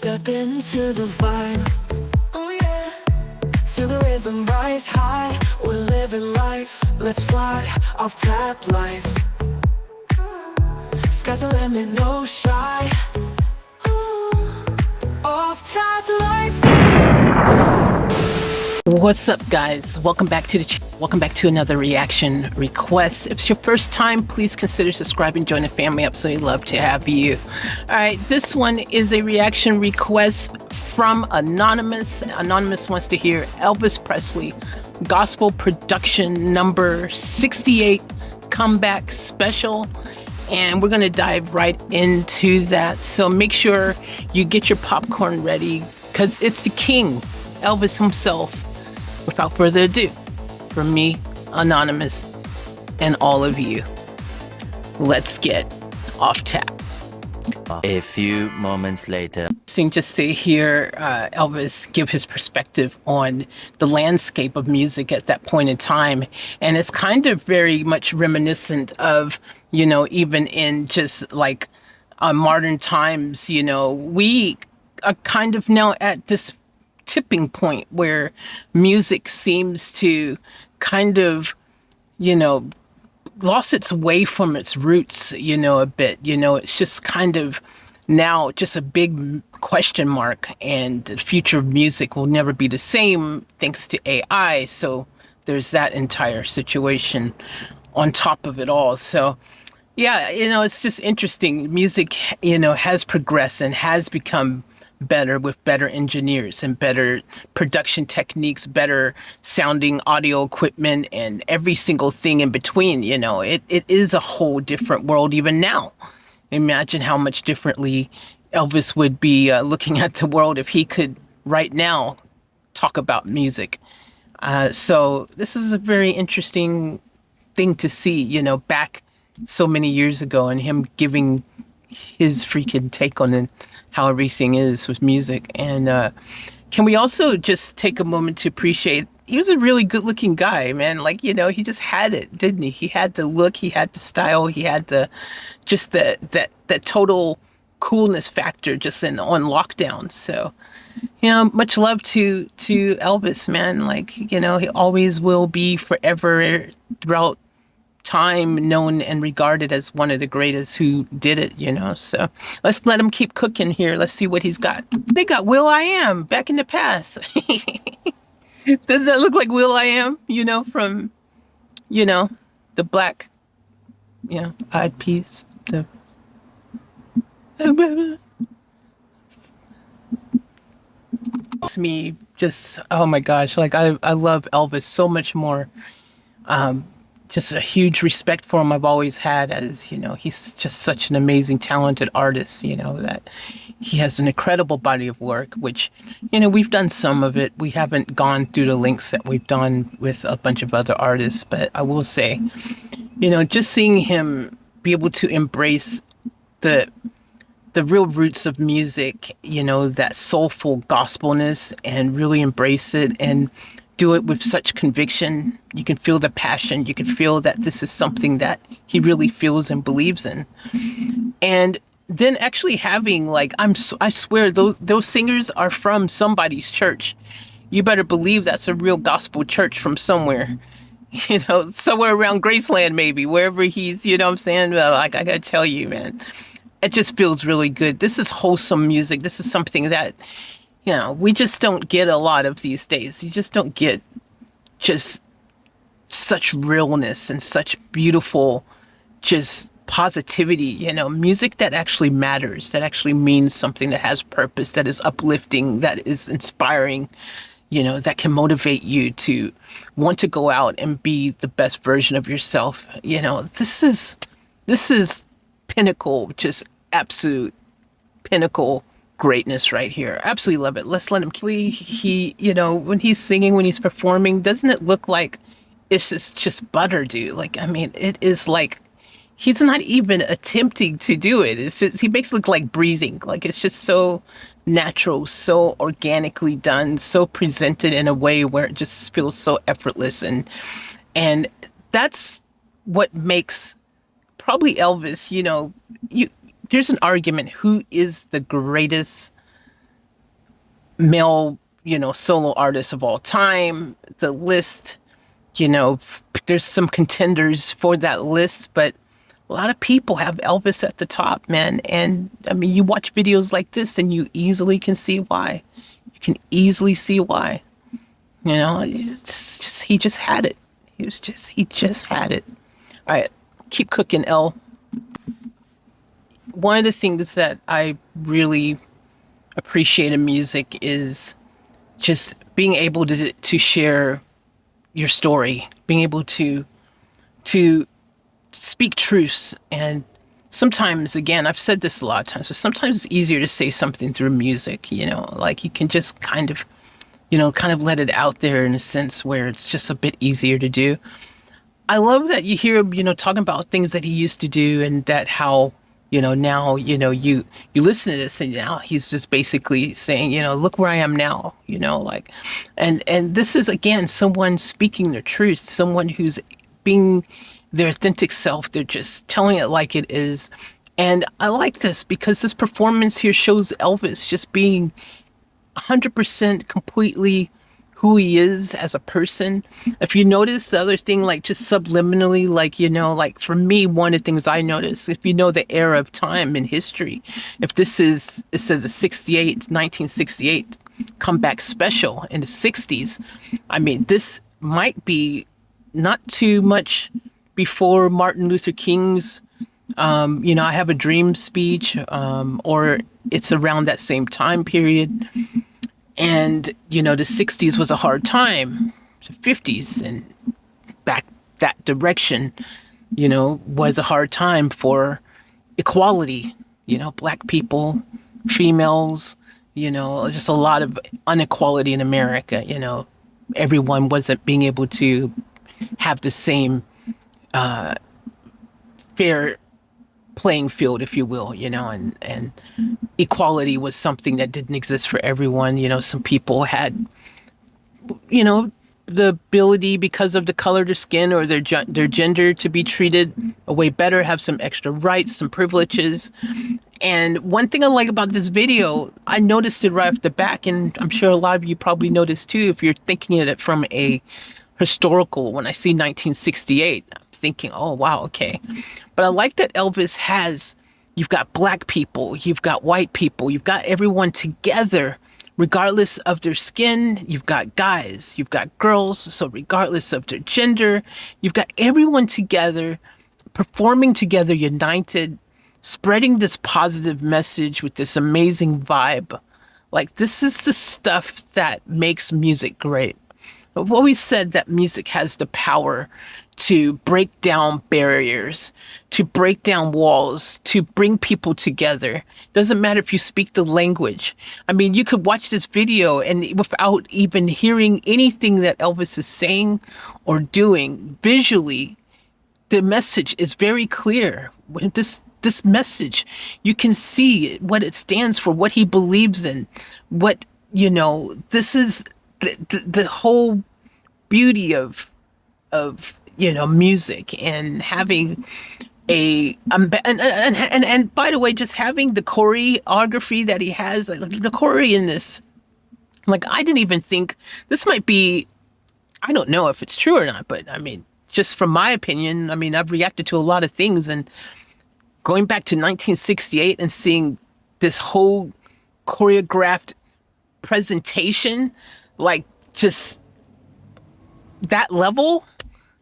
Step into the vibe, oh yeah. Feel the rhythm rise high. We're living life, let's fly. Off tap life. Sky's the limit, no shy. Off tap life. What's up, guys? Welcome back to the channel. Welcome back to another reaction request. If it's your first time, please consider subscribing, join the family. Absolutely love to have you. All right, this one is a reaction request from Anonymous. Anonymous wants to hear Elvis Presley gospel production number 68 comeback special. And we're going to dive right into that. So make sure you get your popcorn ready because it's the king, Elvis himself. Without further ado, from me, Anonymous, and all of you, let's get off tap. A few moments later. Just to hear Elvis give his perspective on the landscape of music at that point in time. And it's kind of very much reminiscent of, you know, even in just like modern times, you know, we are kind of now at this tipping point where music seems to kind of, you know, lost its way from its roots, you know, a bit. You know, it's just kind of now just a big question mark, and the future of music will never be the same thanks to AI. So there's that entire situation on top of it all. So yeah, you know, it's just interesting. Music, you know, has progressed and has become better with better engineers and better production techniques, better sounding audio equipment, and every single thing in between. You know, it is a whole different world even now. Imagine how much differently Elvis would be looking at the world if he could right now talk about music. So this is a very interesting thing to see, you know, back so many years ago, and him giving his freaking take on it, how everything is with music. And can we also just take a moment to appreciate, he was a really good looking guy, man. Like, you know, he just had it, didn't he? He had the look, he had the style, he had the just that total coolness factor just on lockdown. So, you know, much love to Elvis, man. Like, you know, he always will be forever throughout time known and regarded as one of the greatest who did it, you know. So let's let him keep cooking here. Let's see what he's got. They got will.i.am back in the past. Does that look like will.i.am, you know, from, you know, the black, you know, eyed peas? It's me just, oh my gosh, like I love Elvis so much more. Just a huge respect for him I've always had, as, you know, he's just such an amazing, talented artist, you know, that he has an incredible body of work, which, you know, we've done some of it. We haven't gone through the links that we've done with a bunch of other artists, but I will say, you know, just seeing him be able to embrace the real roots of music, you know, that soulful gospelness, and really embrace it and do it with such conviction. You can feel the passion. You can feel that this is something that he really feels and believes in. And then actually having, like, I swear those singers are from somebody's church. You better believe that's a real gospel church from somewhere, you know, somewhere around Graceland, maybe, wherever he's, you know what I'm saying? Like, I gotta tell you, man, it just feels really good. This is wholesome music. This is something that, you know, we just don't get a lot of these days. You just don't get just such realness and such beautiful, just positivity, you know, music that actually matters, that actually means something, that has purpose, that is uplifting, that is inspiring, you know, that can motivate you to want to go out and be the best version of yourself. You know, this is pinnacle, just absolute pinnacle greatness right here. Absolutely love it. Let's let him. He, you know, when he's singing, when he's performing, doesn't it look like it's just butter, dude? Like, I mean, it is like he's not even attempting to do it. It's just, he makes it look like breathing. Like, it's just so natural, so organically done, so presented in a way where it just feels so effortless. And that's what makes probably Elvis, you know, there's an argument, who is the greatest male, solo artists of all time. The list, there's some contenders for that list, but a lot of people have Elvis at the top, man. And I mean, you watch videos like this and you easily can see why. You can easily see why. He just had it. He just had it. All right, keep cooking, L. One of the things that I really appreciate in music is just being able to share your story, being able to speak truths. And sometimes, again, I've said this a lot of times, but sometimes it's easier to say something through music, like you can just kind of let it out there in a sense where it's just a bit easier to do. I love that you hear him, talking about things that he used to do, and that how, now, you listen to this and now he's just basically saying, look where I am now, and this is, again, someone speaking their truth, someone who's being their authentic self. They're just telling it like it is. And I like this because this performance here shows Elvis just being 100% completely who he is as a person. If you notice the other thing, like just subliminally, like for me, one of the things I notice, if you know the era of time in history, if this is, it says a 1968 comeback special in the 60s, I mean, this might be not too much before Martin Luther King's, I Have a Dream speech, or it's around that same time period. And, the 60s was a hard time, the 50s and back that direction, was a hard time for equality, black people, females, just a lot of inequality in America. Everyone wasn't being able to have the same fair playing field, if you will, and equality was something that didn't exist for everyone. Some people had, the ability because of the color of their skin or their gender to be treated a way better, have some extra rights, some privileges. And one thing I like about this video, I noticed it right off the back, and I'm sure a lot of you probably noticed too, if you're thinking of it from a historical, when I see 1968, I'm thinking, oh, wow, okay. But I like that Elvis has, you've got black people, you've got white people, you've got everyone together, regardless of their skin. You've got guys, you've got girls, so regardless of their gender, you've got everyone together, performing together, united, spreading this positive message with this amazing vibe. Like, this is the stuff that makes music great. I've always said that music has the power to break down barriers, to break down walls, to bring people together. Doesn't matter if you speak the language. I mean, you could watch this video and without even hearing anything that Elvis is saying or doing, visually, the message is very clear. When this message, you can see what it stands for, what he believes in, what, this is the whole beauty of music, and having and by the way, just having the choreography that he has, like the choreo in this, like I didn't even think this might be, I don't know if it's true or not, but I mean, just from my opinion, I mean, I've reacted to a lot of things, and going back to 1968 and seeing this whole choreographed presentation, like just that level,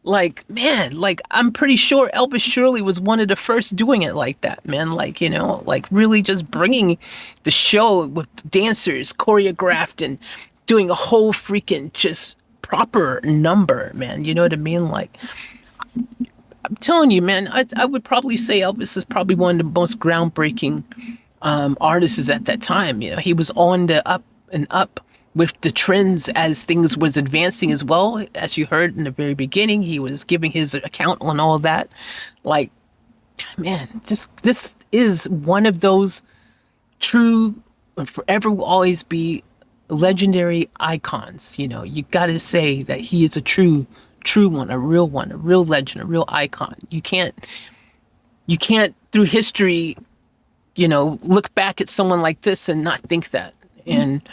like, man, like I'm pretty sure Elvis Shirley was one of the first doing it like that, man. Like, like really just bringing the show with dancers choreographed and doing a whole freaking just proper number, man. You know what I mean? Like, I'm telling you, man, I would probably say Elvis is probably one of the most groundbreaking artists at that time. He was on the up and up with the trends as things was advancing as well. As you heard in the very beginning, he was giving his account on all that. Like, man, just this is one of those true, forever will always be legendary icons. You got to say that he is a true one, a real legend, a real icon. You can't through history, look back at someone like this and not think that. And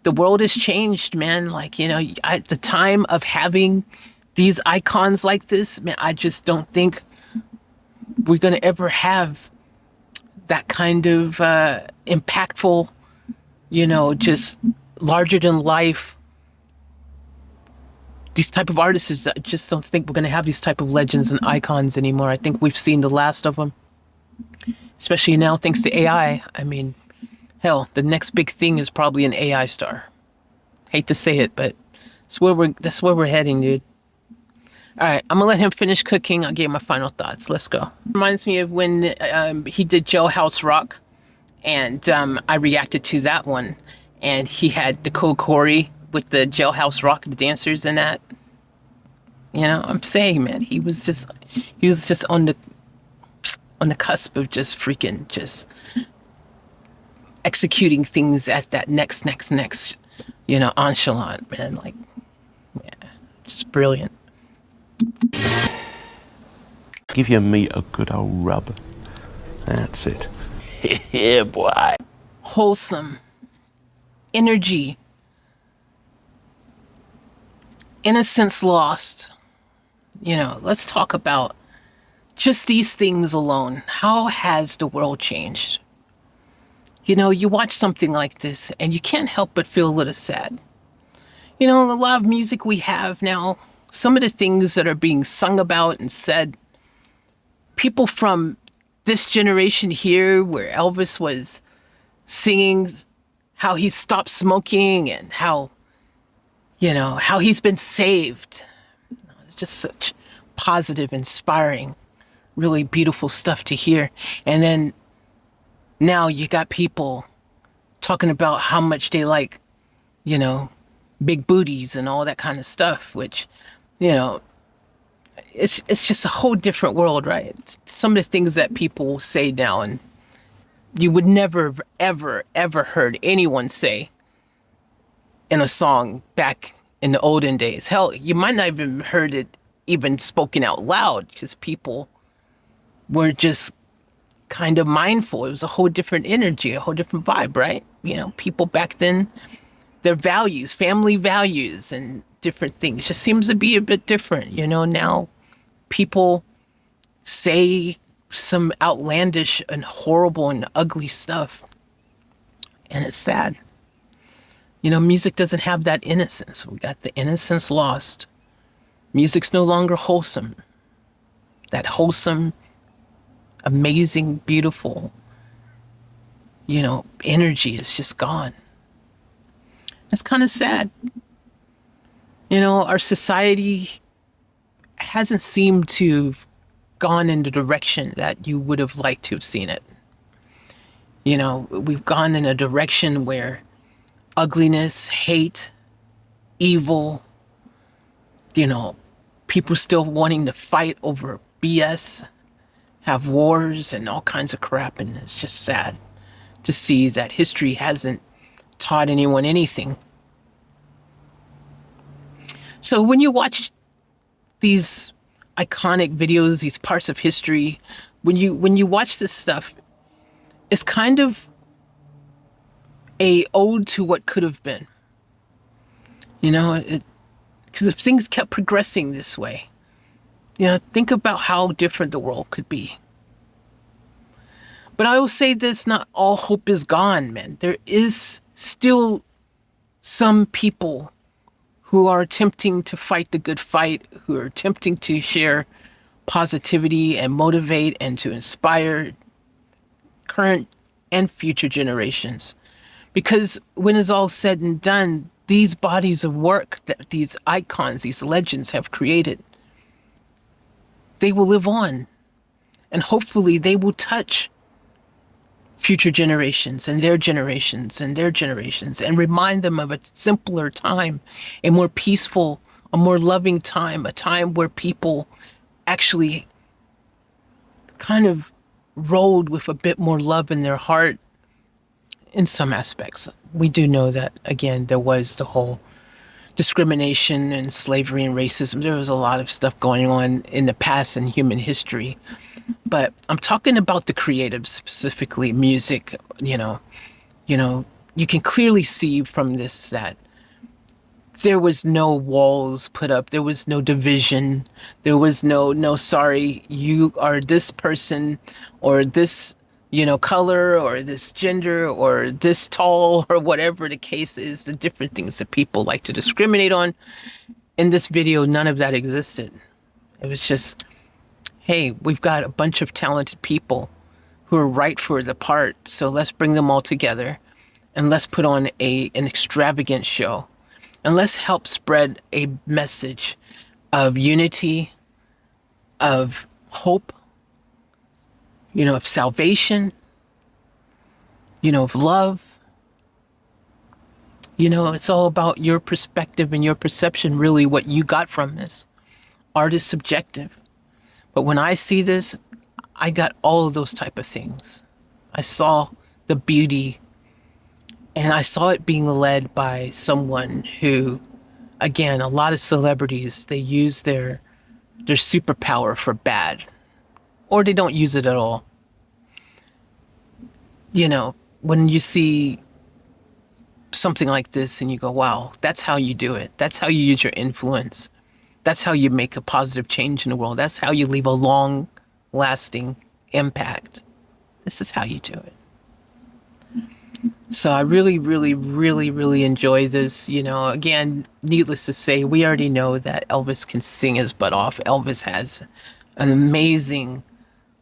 the world has changed, man. Like, at the time of having these icons like this, man, I just don't think we're going to ever have that kind of impactful, just larger than life. These type of artists, I just don't think we're going to have these type of legends and icons anymore. I think we've seen the last of them, especially now thanks to AI. I mean, hell, the next big thing is probably an AI star. Hate to say it, but that's where we're heading, dude. All right, I'm gonna let him finish cooking. I'll give my final thoughts. Let's go. Reminds me of when he did Jailhouse Rock, and I reacted to that one, and he had the Corey with the Jailhouse Rock, the dancers in that. I'm saying, man, he was just on the cusp of just freaking just executing things at that next, nonchalant, man. Like, yeah, just brilliant. Give your meat a good old rub. That's it. Yeah, boy. Wholesome. Energy. Innocence lost. Let's talk about just these things alone. How has the world changed? You watch something like this and you can't help but feel a little sad. A lot of music we have now, some of the things that are being sung about and said, people from this generation here, where Elvis was singing how he stopped smoking and how he's been saved. It's just such positive, inspiring, really beautiful stuff to hear. And then now you got people talking about how much they like, big booties and all that kind of stuff, which, it's just a whole different world, right? Some of the things that people will say now, and you would never, ever, ever heard anyone say in a song back in the olden days. Hell, you might not even heard it even spoken out loud because people were just kind of mindful. It was a whole different energy, a whole different vibe, right? People back then, their values, family values and different things just seems to be a bit different. Now people say some outlandish and horrible and ugly stuff. And it's sad. Music doesn't have that innocence. We got the innocence lost. Music's no longer wholesome. That wholesome, amazing, beautiful, energy is just gone. It's kind of sad. Our society hasn't seemed to have gone in the direction that you would have liked to have seen it. We've gone in a direction where ugliness, hate, evil, people still wanting to fight over BS, have wars and all kinds of crap. And it's just sad to see that history hasn't taught anyone anything. So when you watch these iconic videos, these parts of history, when you watch this stuff, it's kind of a ode to what could have been. Because if things kept progressing this way, think about how different the world could be. But I will say this, not all hope is gone, man. There is still some people who are attempting to fight the good fight, who are attempting to share positivity and motivate and to inspire current and future generations. Because when it's all said and done, these bodies of work that these icons, these legends have created, they will live on. And hopefully they will touch future generations and their generations and their generations and remind them of a simpler time, a more peaceful, a more loving time, a time where people actually kind of rode with a bit more love in their heart in some aspects. We do know that, again, there was the whole discrimination and slavery and racism. There was a lot of stuff going on in the past in human history. But I'm talking about the creatives, specifically music, you can clearly see from this that there was no walls put up. There was no division. There was no, sorry, you are this person or this, color or this gender or this tall or whatever the case is, the different things that people like to discriminate on. In this video, none of that existed. It was just, hey, we've got a bunch of talented people who are right for the part. So let's bring them all together and let's put on an extravagant show. And let's help spread a message of unity, of hope, of salvation, of love. It's all about your perspective and your perception, really what you got from this. Art is subjective. But when I see this, I got all of those type of things. I saw the beauty. And I saw it being led by someone who, again, a lot of celebrities, they use their superpower for bad, or they don't use it at all. When you see something like this and you go, wow, that's how you do it. That's how you use your influence. That's how you make a positive change in the world. That's how you leave a long lasting impact. This is how you do it. So I really, really, really, really enjoy this. Again, needless to say, we already know that Elvis can sing his butt off. Elvis has an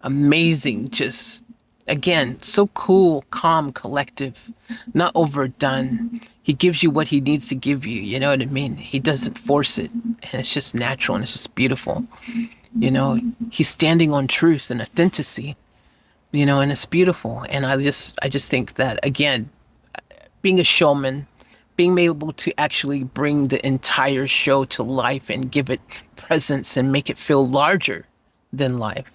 amazing, just, again, so cool, calm, collective, not overdone. He gives you what he needs to give you. You know what I mean? He doesn't force it. And it's just natural and it's just beautiful. He's standing on truth and authenticity. And it's beautiful. And I just think that, again, being a showman, being able to actually bring the entire show to life and give it presence and make it feel larger than life.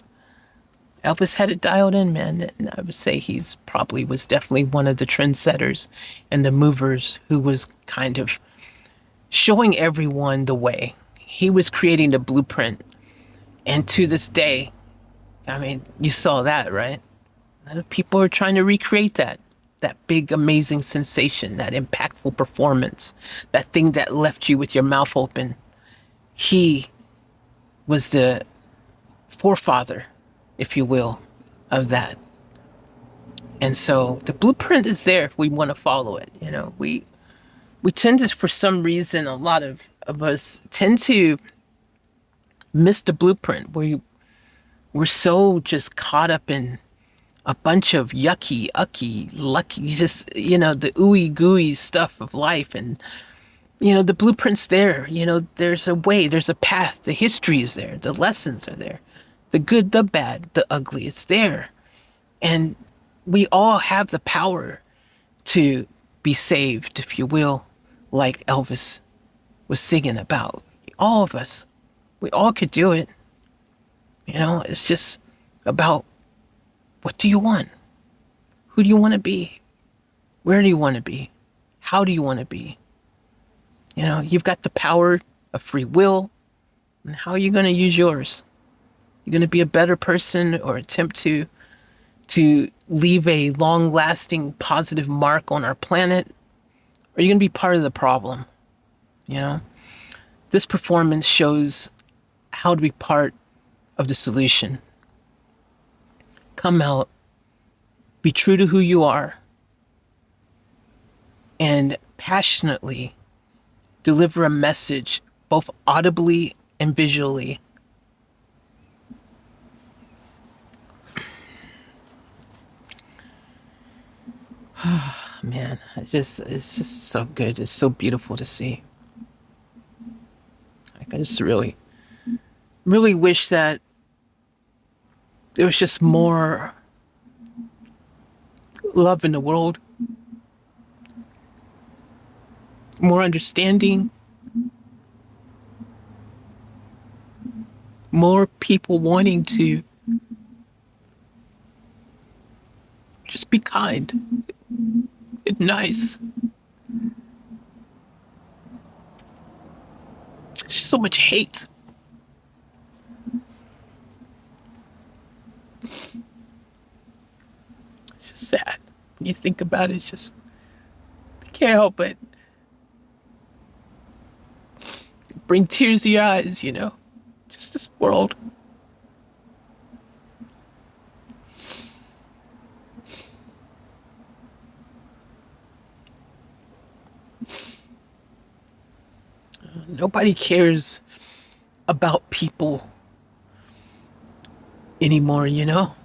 Elvis had it dialed in, man. And I would say he's probably was definitely one of the trendsetters and the movers who was kind of showing everyone the way. He was creating the blueprint. And to this day, you saw that, right? People are trying to recreate that big, amazing sensation, that impactful performance, that thing that left you with your mouth open. He was the forefather, if you will, of that. And so the blueprint is there if we want to follow it. We tend to, for some reason, a lot of us tend to miss the blueprint. We're so just caught up in a bunch of yucky, lucky, just, the ooey gooey stuff of life. And, the blueprint's there. There's a way, there's a path. The history is there. The lessons are there. The good, the bad, the ugly, it's there. And we all have the power to be saved, if you will, like Elvis was singing about. All of us. We all could do it. It's just about, what do you want? Who do you want to be? Where do you want to be? How do you want to be? You've got the power of free will. And how are you going to use yours? You're going to be a better person or attempt to leave a long-lasting positive mark on our planet? Or are you going to be part of the problem? This performance shows how to be part of the solution. Come out, be true to who you are, and passionately deliver a message, both audibly and visually. Man, it's just so good. It's so beautiful to see. I just really, really wish that there was just more love in the world, more understanding, more people wanting to just be kind and nice. There's just so much hate. It's just sad. When you think about it, it's just can't help it. Bring tears to your eyes, you know. Just this world. Nobody cares about people anymore, you know?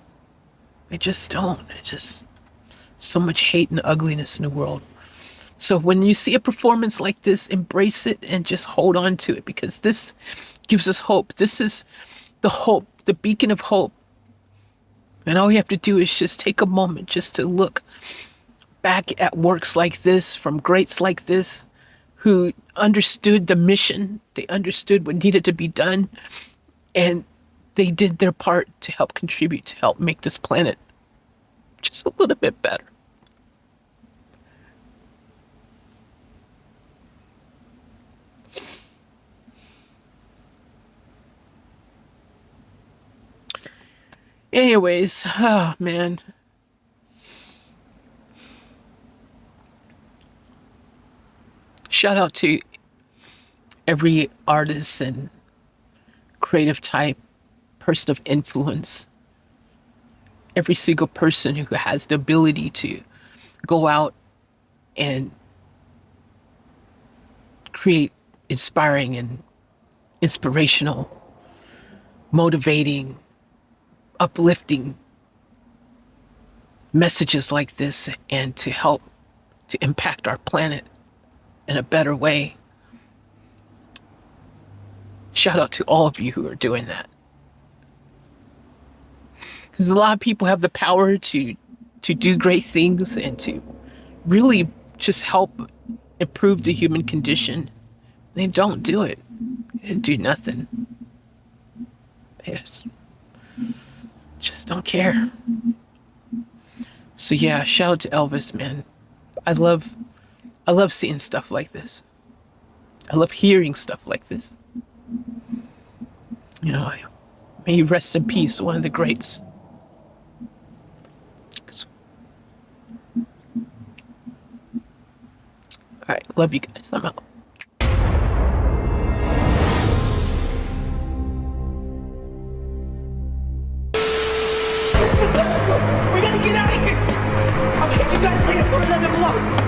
They just don't. They just so much hate and ugliness in the world. So when you see a performance like this, embrace it and just hold on to it, because this gives us hope. This is the hope, the beacon of hope. And all you have to do is just take a moment just to look back at works like this from greats like this who understood the mission. They understood what needed to be done, and they did their part to help contribute, to help make this planet just a little bit better. Anyways, oh man. Shout out to every artist and creative type, person of influence, every single person who has the ability to go out and create inspiring and inspirational, motivating, uplifting messages like this, and to help to impact our planet in a better way. Shout out to all of you who are doing that. Because a lot of people have the power to do great things and to really just help improve the human condition. They don't do it. They do nothing. They just don't care. So yeah, shout out to Elvis, man. I love seeing stuff like this. I love hearing stuff like this. You know, may you rest in peace, one of the greats. All right, love you guys. I'm out. We gotta get out of here! I'll catch you guys later for another vlog!